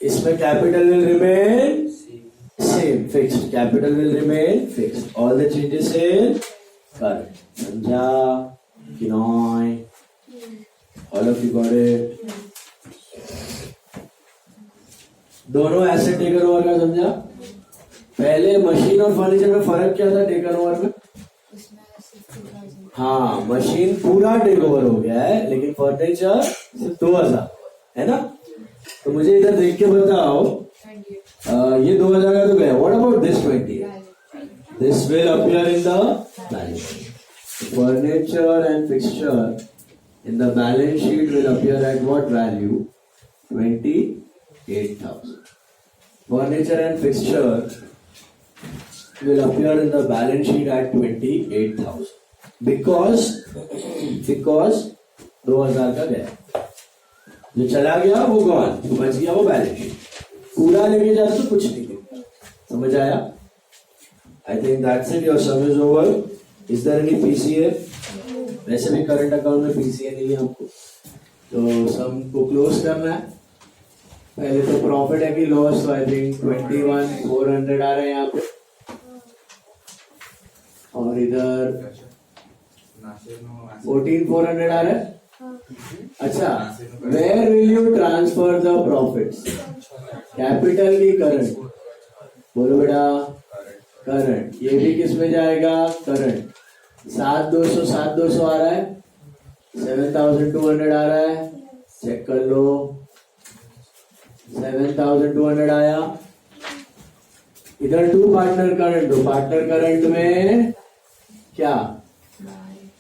इसमें capital will remain same, fixed. Capital will remain fixed. All the changes in current. समझा कि नहीं? All of you got it? दोनों asset taken over का समझा? पहले मशीन और फर्नीचर में फर्क क्या था टेकन ओवर में? हाँ, मशीन पूरा टेक ओवर हो गया है, लेकिन फर्नीचर सिर्फ 2000 है ना. तो मुझे इधर देख के बताओ, ये 2000 का तो गया. What about this 20? This will appear in the balance sheet. Furniture and fixture in the balance sheet will appear at what value? 28,000. Furniture and fixture will appear in the balance sheet at 28,000 because 2000 का गया, जो चला गया वो gone, जो बच गया वो बैलेंस शीट. पूरा लेके जाते तो कुछ नहीं दिखता. समझ आया? I think that's it. Your sum is over. Is there any PCA? वैसे भी करंट अकाउंट में पीसीए नहीं है हमको, तो सम को क्लोज करना है. पहले तो प्रॉफिट है कि लॉस? तो आई थिंक 21,400 आ रहे हैं यहाँ पे, और इधर 14,400 आ रहा है. अच्छा, where will you transfer the profits? Capital की करंट? बोलो बेटा. करंट. ये भी किस में जाएगा? करंट. 7,200 आ रहा है, 7,200 आ रहा है. चेक कर लो. 7,200 आया. इधर टू पार्टनर करंट. दो पार्टनर करंट में क्या?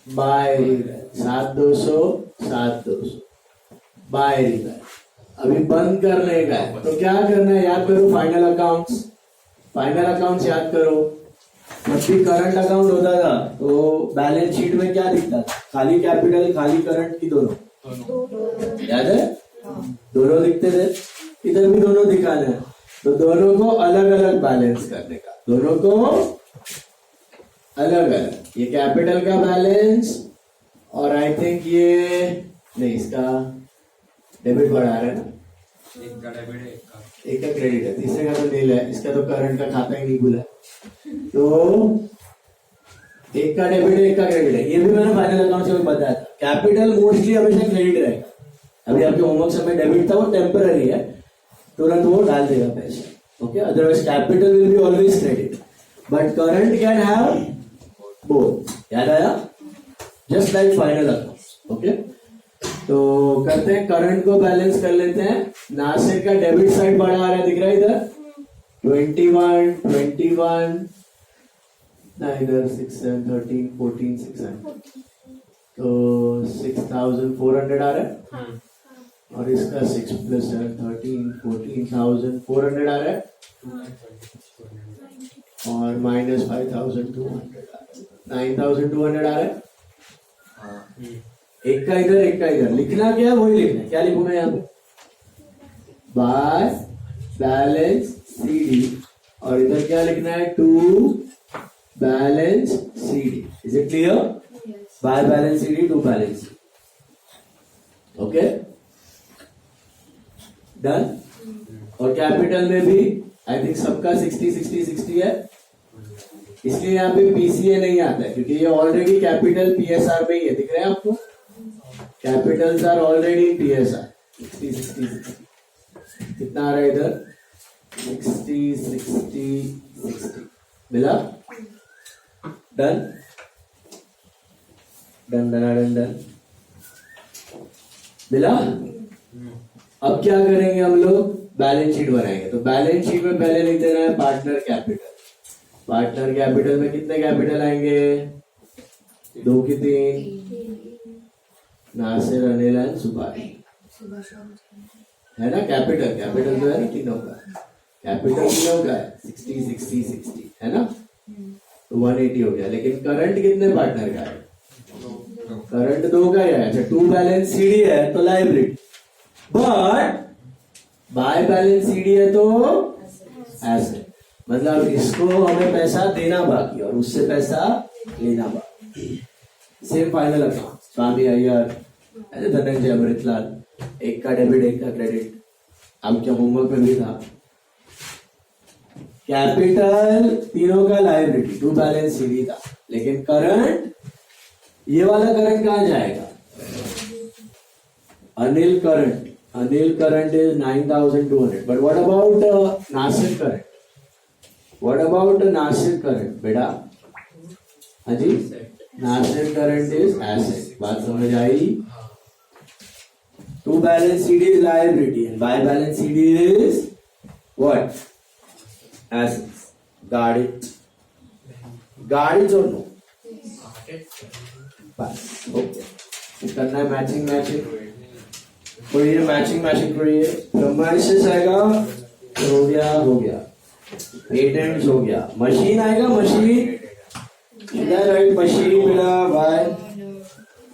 बाय. 7,200 बाय. अभी बंद करने का है, तो क्या करना है? याद करो फाइनल अकाउंट्स. फाइनल अकाउंट्स याद करो. जब भी करंट अकाउंट होता था तो बैलेंस शीट में क्या दिखता था? खाली कैपिटल, खाली करंट की दोनों. याद है? दोनों दिखते थे. इधर भी दोनों दिखाना है, तो दोनों को अलग अलग बैलेंस करने का. दोनों को अलग अलग. ये कैपिटल का बैलेंस, और आई थिंक ये नहीं, इसका डेबिट बढ़ा रहा है ना. एक का डेबिट है, एक का क्रेडिट है. तीसरे का तो नील है. इसका तो करंट का खाता ही नहीं खुला. तो एक का डेबिट है, एक का क्रेडिट है. ये भी मैंने फाइनल अकाउंट से बताया था. कैपिटल मोस्टली हमेशा क्रेडिट रहेगा. अभी आपके होमवर्क समय डेबिट था, वो टेम्पररी है, तुरंत वो डाल देगा पैसे. Okay. Otherwise capital will be always credit, but current can have both. याद आया? Just like final account. Okay. तो करते हैं, करंट को बैलेंस कर लेते हैं. नासिर का डेबिट साइड बढ़ा आ रहा है, दिख रहा है इधर 21 ना, इधर 6, 7, 13, 14, 6, तो 6,400 आ रहा है. और इसका 6 + 7, 13, 14,400 आ रहा है, और -5,200 आ रहा है. 9,200 आ रहा है. एक का इधर, एक का इधर. लिखना क्या है? वही लिखना है. क्या लिखूं मैं यहाँ पे? By balance CD. और इधर क्या लिखना है? To balance CD. Is it clear? By balance CD, to balance CD. Okay, done. और कैपिटल में भी आई थिंक सबका 60 है, इसलिए यहाँ पे पीसीए नहीं आता है, क्योंकि ये ऑलरेडी कैपिटल पीएसआर में ही है. दिख रहे हैं आपको? Capitals are already PSR. 60. कितना आ रहा है इधर? 60. मिला? डन. मिला? अब क्या करेंगे हम लोग? बैलेंस शीट बनाएंगे. तो बैलेंस शीट में पहले लिख देना है पार्टनर कैपिटल. पार्टनर कैपिटल में कितने कैपिटल आएंगे? 2 की 3. नासिर, अनिल एंड सुभाष है ना. कैपिटल तो है ना तीनों का. कैपिटल तीनों का है 60 है ना. तो 180 हो गया. लेकिन करंट कितने पार्टनर का है? करंट 2 का है. अच्छा, टू बैलेंस सीडी है तो liability, but by balance CD है तो एसेट. मतलब इसको हमें पैसा देना बाकी और उससे पैसा लेना बाकी. Same final account. Swami Iyer, Dhananjay, Amritlal, एक का डेबिट, एक का क्रेडिट. आपके होमवर्क में भी था। कैपिटल तीनों का लायबिलिटी, टू बैलेंस सीडी था, लेकिन करंट, ये वाला करंट कहां जाएगा? Anil current is 9200, but what about Nasir current? What about Nasir current बेटा? हाँ जी, नासिर करंट इज एसेट। बात समझ आई? To balance CD is liability and by balance CD is what? Assets. गाड़ी और नो? बस ओके, करना है मैचिंग। कोई ये मैचिंग करिए। प्रमाइसिस आएगा तो हो गया। पेटेंट्स हो गया। मशीन आएगा, मशीन राइट, मशीन मेरा बाय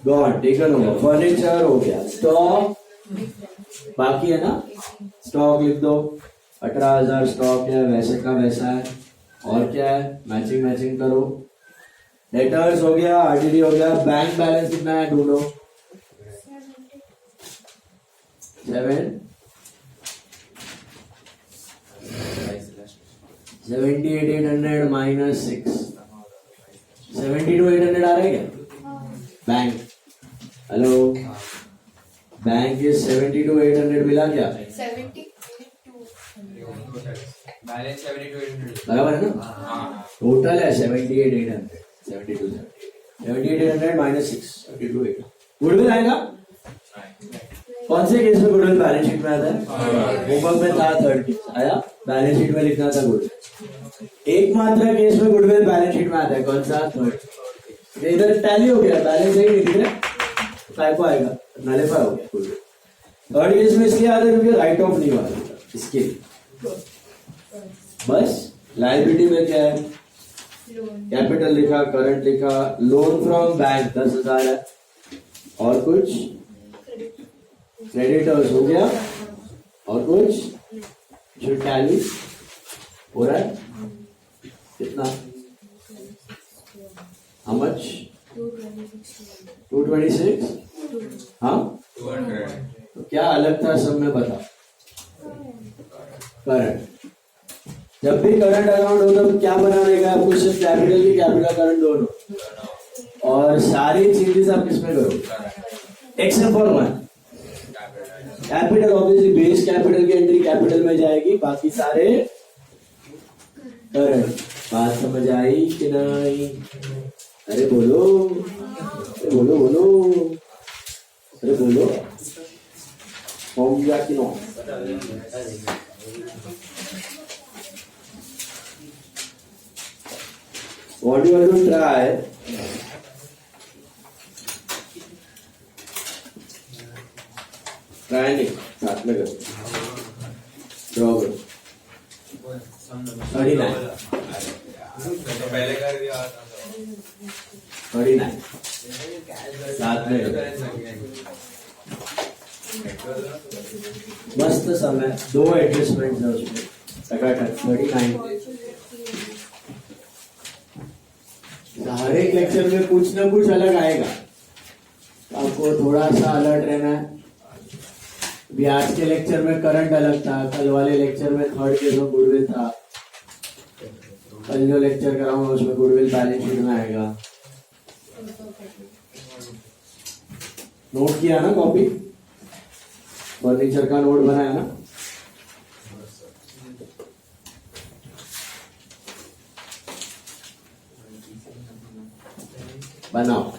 गॉन टेकन होगा। फर्नीचर हो गया। स्टॉक बाकी है ना, स्टॉक लिख दो। 18,000 स्टॉक है, वैसे का वैसा है। और क्या है? मैचिंग करो। लेटर्स हो गया, आरटीडी हो गया। बैंक बैलेंस कितना है ढूंढो। 78,800 माइनस 6, 72,800 आ रहा है क्या? बैंक, हेलो, बैंक इज 72,800 मिला क्या? 72,800 बराबर है ना? टोटल है 78,800, 78,800 माइनस 6, 72,800। गुडविल आएगा? कौन से केस में गुडविल बैलेंस शीट में आता है? होमवर्क में था, थर्ड केस आया, बैलेंस शीट में लिखना था गुडविल। एकमात्र केस में गुडविल बैलेंस शीट में आता है, कौन सा? थर्ड। इधर टैली हो गया, बैलेंस है ही नहीं, काय को आएगा? नलिफाई हो गया गुडविल। थर्ड केस में इसलिए आता है क्योंकि राइट ऑफ नहीं हुआ इसके। बस लायबिलिटी में क्या है? कैपिटल लिखा, करंट लिखा, लोन फ्रॉम बैंक 10,000 है, और कुछ क्रेडिटर्स हो गया, और कुछ जो टैली हो रहा है। कितना? How much? 226। हाँ, तो क्या अलग था सब में बता। करंट, जब भी करंट अकाउंट हो तब क्या बनाने का आपको? सिर्फ कैपिटल की कैपिटल करंट दोनों, और सारी चीजें आप किसमें करो? Except for one, capital. Obviously base capital की एंट्री कैपिटल में जाएगी, बाकी सारे करंट। बात समझ आई कि नहीं? अरे बोलो, अरे बोलो, हो गया कि no? What you want to try? Try नहीं, साथ में करो। ड्रॉ करो। 39। पहले कर दिया 39 साथ में मस्त समय, 2 एडजस्टमेंट है उसमें। 39। हर एक लेक्चर में कुछ ना कुछ अलग आएगा, आपको थोड़ा सा अलर्ट रहना है। अभी आज के लेक्चर में करंट अलग था, कल वाले लेक्चर में थर्ड केस में गुडविल था, कल जो लेक्चर कराऊंगा उसमें गुडविल बैलेंस शीट में आएगा। नोट किया ना? कॉपी फर्नीचर का नोट बनाया ना? बनाओ।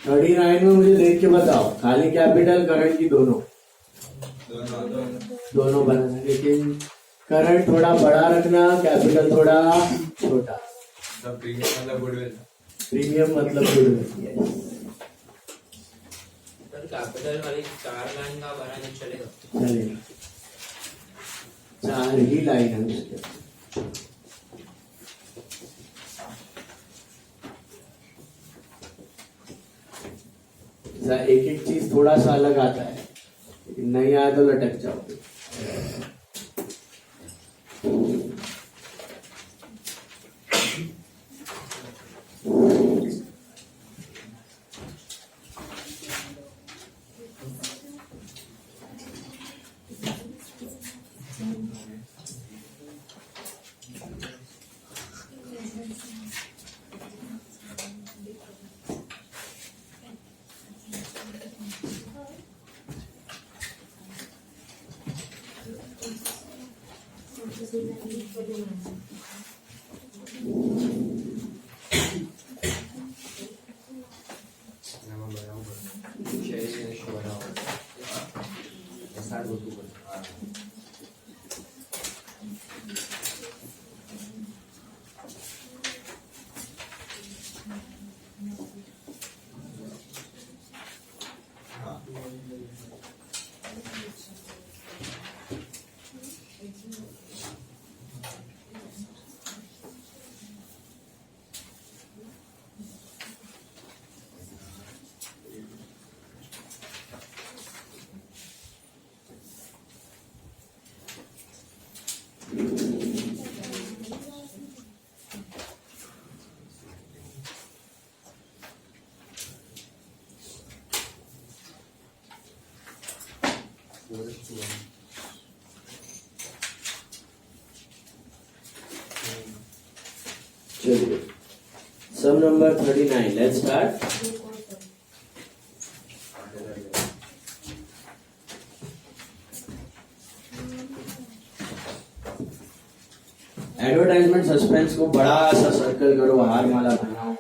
थर्टी नाइन में मुझे देख के बताओ, खाली कैपिटल करंट की दोनों बनाना, लेकिन करंट थोड़ा बड़ा रखना, कैपिटल थोड़ा छोटा। प्रीमियम मतलब गुडविल। कैपिटल वाली 4 लाइन का बनाने चलेगा? चलेगा, 4 ही लाइन है उसके। एक एक चीज थोड़ा सा अलग आता है, लेकिन नहीं आया तो लटक जाओगे। चलिए sum number 39 let's start. Advertisement suspense को बड़ा सा सर्कल करो, हार माला बनाओ.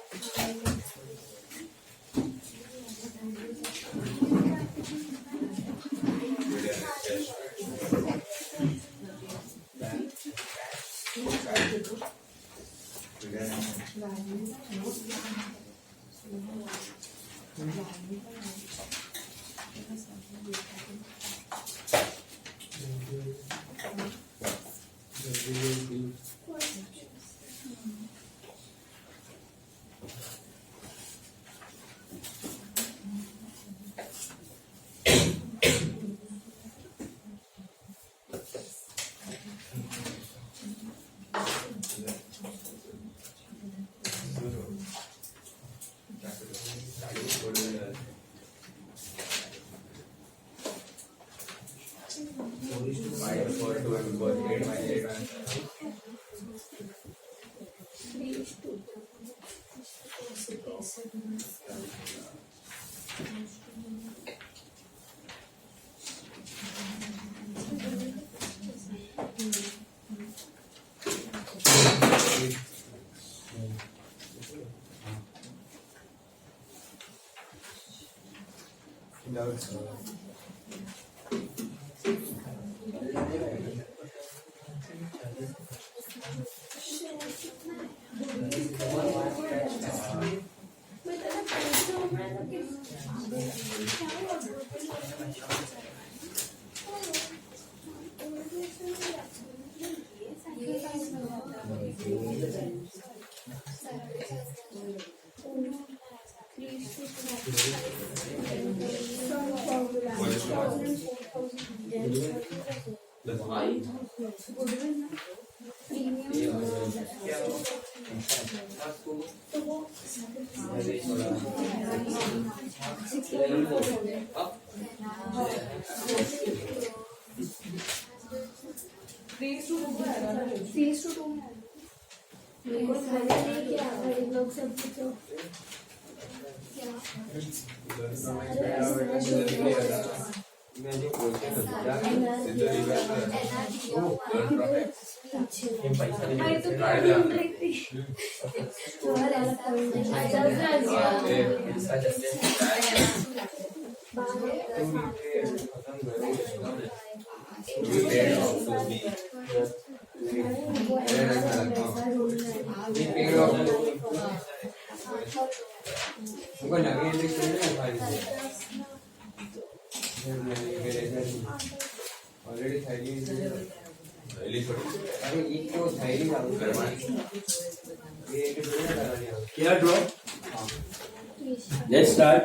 Let's start.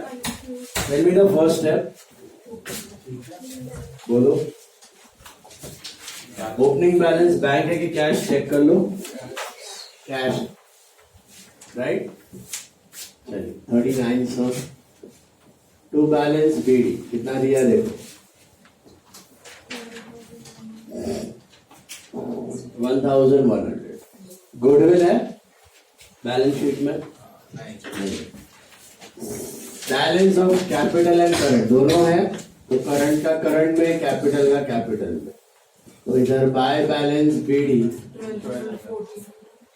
Tell me the first step. बोलो. ओपनिंग बैलेंस बैंक है कि कैश, चेक कर लो. Cash, right. चलिए 3900. टू बैलेंस बीडी कितना दिया देखो. 1100. गुडविल है बैलेंस शीट में? नहीं. Balance of capital and current दोनों है, तो करंट का करंट में, कैपिटल का कैपिटल में. तो इधर बाय बैलेंस बीडी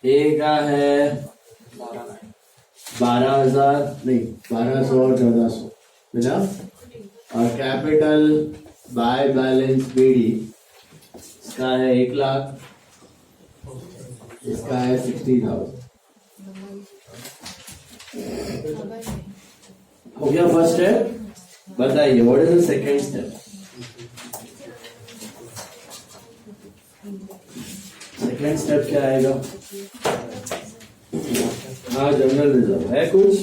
ए का है 12,000 नहीं 1200 और 1400 मिला। और कैपिटल बाय बैलेंस बीडी इसका है 1 लाख, इसका है 60,000। हो गया फर्स्ट स्टेप। बताइए what is the second step. Second step क्या आएगा? हाँ जनरल रिजर्व है, कुछ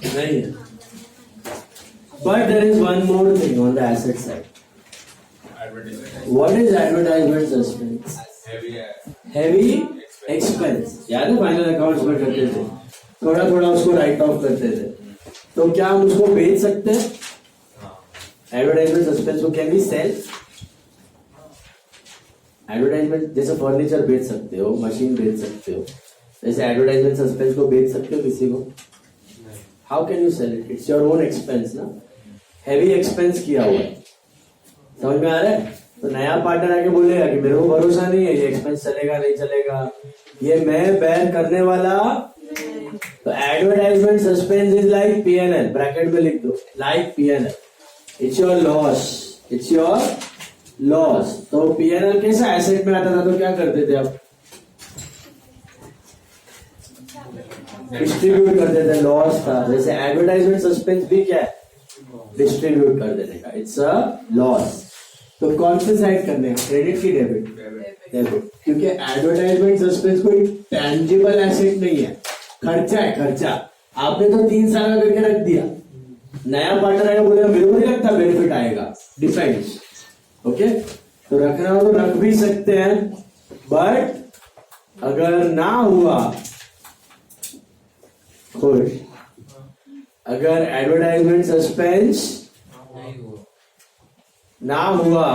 नहीं है। But there is one more thing on the asset side. What is advertisement suspense? Heavy expense. याद है फाइनल अकाउंट्स में करते थे, थोड़ा थोड़ा उसको राइट ऑफ करते थे। तो क्या हम उसको बेच सकते हैं? एडवर्टाइजमेंट सस्पेंस को कैन वी सेल? एडवर्टाइजमेंट जैसे फर्नीचर बेच सकते हो, मशीन बेच सकते हो, जैसे एडवर्टाइजमेंट सस्पेंस को बेच सकते हो किसी को? How can you sell it? It's your own expense ना, हैवी एक्सपेंस किया हुआ है। समझ में आ रहा है? तो नया पार्टनर आके बोलेगा कि मेरे को भरोसा नहीं है, ये एक्सपेंस चलेगा नहीं चलेगा, ये मैं बेयर करने वाला। तो advertisement suspense is like PNL, bracket में लिख दो, like PNL. It's your loss, it's your loss. तो पीएनएल कैसा एसेट में आता था तो क्या करते थे? आप डिस्ट्रीब्यूट कर देते, लॉस था। जैसे एडवर्टाइजमेंट सस्पेंस भी क्या है? डिस्ट्रीब्यूट कर देने का, इट्स अ लॉस। तो कौन से साइड करने हैं, क्रेडिट की डेबिट? डेबिट, क्योंकि एडवर्टाइजमेंट सस्पेंस कोई टैंजिबल एसेट नहीं है, खर्चा है, खर्चा। आपने तो 3 साल का करके रख दिया, नया पार्टनर आएगा बोलेगा मेरे को नहीं लगता बेनिफिट आएगा, डिपेंड्स। ओके, तो रखना हो तो रख भी सकते हैं, बट अगर ना हुआ खुश, अगर एडवर्टाइजमेंट सस्पेंस ना हुआ,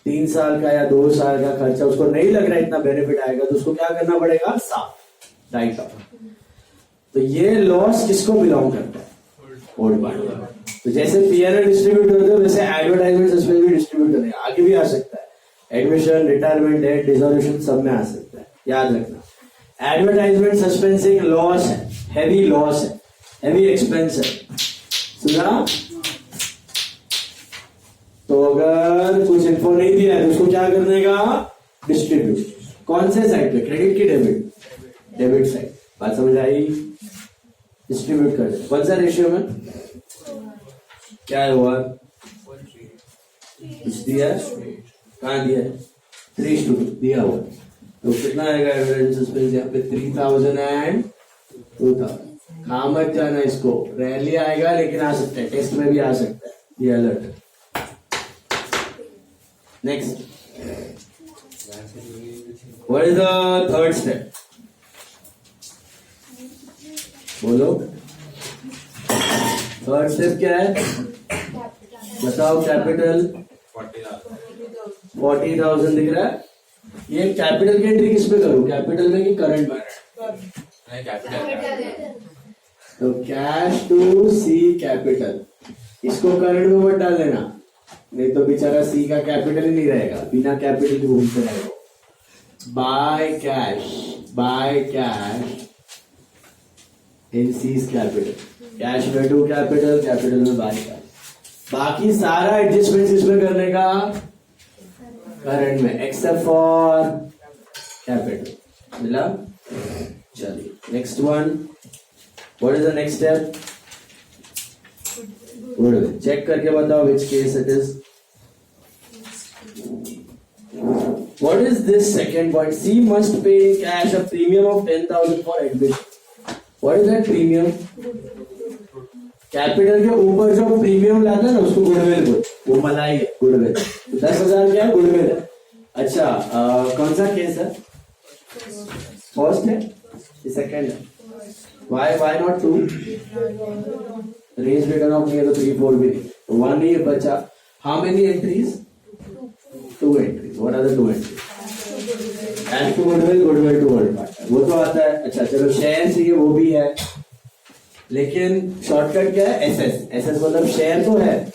3 साल का या 2 साल का खर्चा, उसको नहीं लग रहा है इतना बेनिफिट आएगा, तो उसको क्या करना पड़ेगा? साफ, राइट ऑफ। तो ये लॉस किसको बिलोंग करता है? Old partner. तो जैसे पीएनएल डिस्ट्रीब्यूट होते हो वैसे एडवर्टाइजमेंट सस्पेंस भी डिस्ट्रीब्यूट होते हैं, आगे भी आ सकता है। एडमिशन, रिटायरमेंट, डेट, डिसोल्यूशन सब में आ सकता है, याद रखना। एडवर्टाइजमेंट सस्पेंस एक लॉस है, हैवी लॉस है, हैवी एक्सपेंस है, सुना? तो अगर कुछ इन्फो नहीं दिया है तो उसको क्या करने का? डिस्ट्रीब्यूट। कौन से साइड पे? क्रेडिट की डेबिट? Debit side. बात समझ आई? डिस्ट्रीब्यूट कर दे। कौन सा रेशियो में? क्या है हुआ? कुछ दिया है? कहाँ दिया है? 3:2 दिया हुआ। तो कितना आएगा एवरेज सस्पेंस यहाँ पे? 3,000 एंड 2,000। खा मत जाना इसको, रैली आएगा लेकिन आ सकता है, टेस्ट में भी आ सकता है, ये alert. Next, what is the third step? बोलो, थर्ड स्टेप क्या है? बताओ। कैपिटल 40,000 दिख रहा है। ये कैपिटल की एंट्री किस पे करूं, कैपिटल में कि करंट में? तो कैश टू सी कैपिटल, इसको करंट में मत डाल देना, नहीं तो बेचारा सी का कैपिटल ही नहीं रहेगा, बिना कैपिटल के घूमते रहेगा। By cash in seas capital, cash में टू कैपिटल, कैपिटल में बाय कैश। बाकी सारा एडजस्टमेंट इसमें करने का करंट में, एक्सेप्ट फॉर कैपिटल। मिला? चलिए next one, what is the next step? Goodwill. Check करके बताओ which case it is. What is this second point? C must pay in cash a premium of 10,000 for admission. What is that premium? Capital के ऊपर जो premium लाता है ना उसको goodwill बोलते, वो मलाई है गुडविल। 10,000 क्या है? गुडविल है। अच्छा, कौन सा केस है? फर्स्ट है, सेकंड है? Why not 2? Range return of नहीं है तो 3, 4 भी नहीं, 1 ही बचा। How many entries? 2 entries. What are the 2 entries? Cash to goodwill, goodwill to old partner, वो तो आता है। अच्छा चलो, शेयर चाहिए, वो भी है, लेकिन शॉर्टकट क्या है? एसएस। एसएस मतलब शेयर तो है,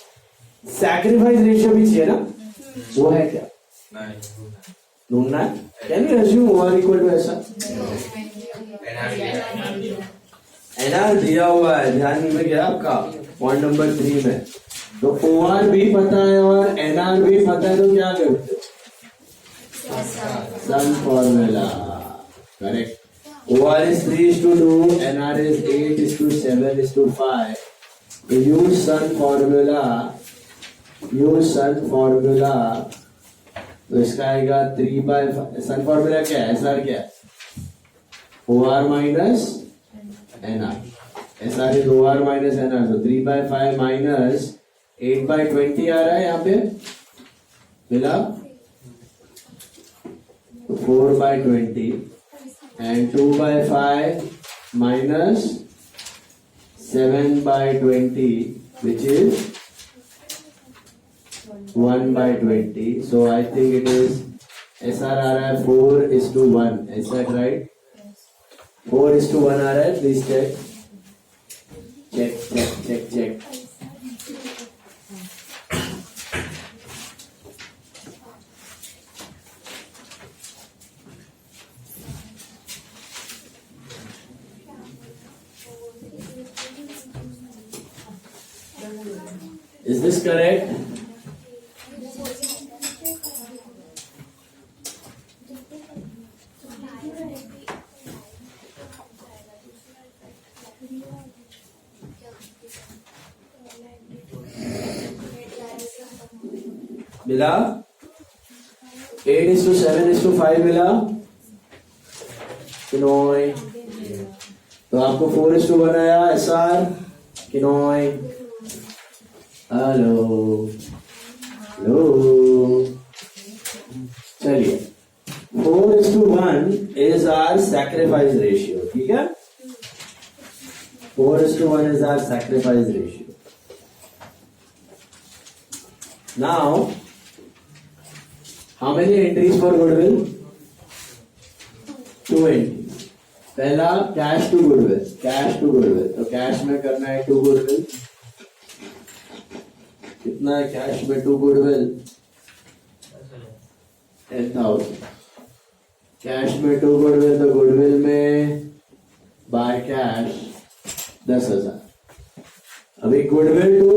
सैक्रिफाइस रेशियो भी चाहिए ना, वो है क्या? नहीं ढूंढना है। Can you assume OR equal to ऐसा? एनआर दिया हुआ है, ध्यान में गया आपका पॉइंट नंबर 3 में। तो ओआर भी पता है और एनआर भी पता है, तो क्या करते? सन formula, correct. OR is 3:2, NR is 8:7:5. तो use sun formula, तो इसका आएगा 3/5। सन फॉर्मूला क्या है? SR क्या है? OR minus NR. SR is OR minus NR. तो 3/5 minus 8/20 आ रहा है यहाँ पे, मिला 4/20 and 2/5 minus 7/20, which is 1/20. So I think it is SR आ रहा है 4:1. Is that right? 4:1 आ रहा है. Please check. Is this correct? मिला 8:7:5 मिला किनोय। तो आपको 4:1 आया SR किनोय। हेलो चलिए 4:1 इज आवर सैक्रिफाइस रेशियो, ठीक है। 4:1 is our sacrifice ratio. Now how many entries for goodwill? 2 entries. पहला कैश टू गुडविल, तो कैश में करना है 2 गुडविल। कितना है कैश में 2 गुडविल? 10,000। कैश में 2 गुडविल, तो गुडविल में बाय कैश 10,000। अभी गुडविल टू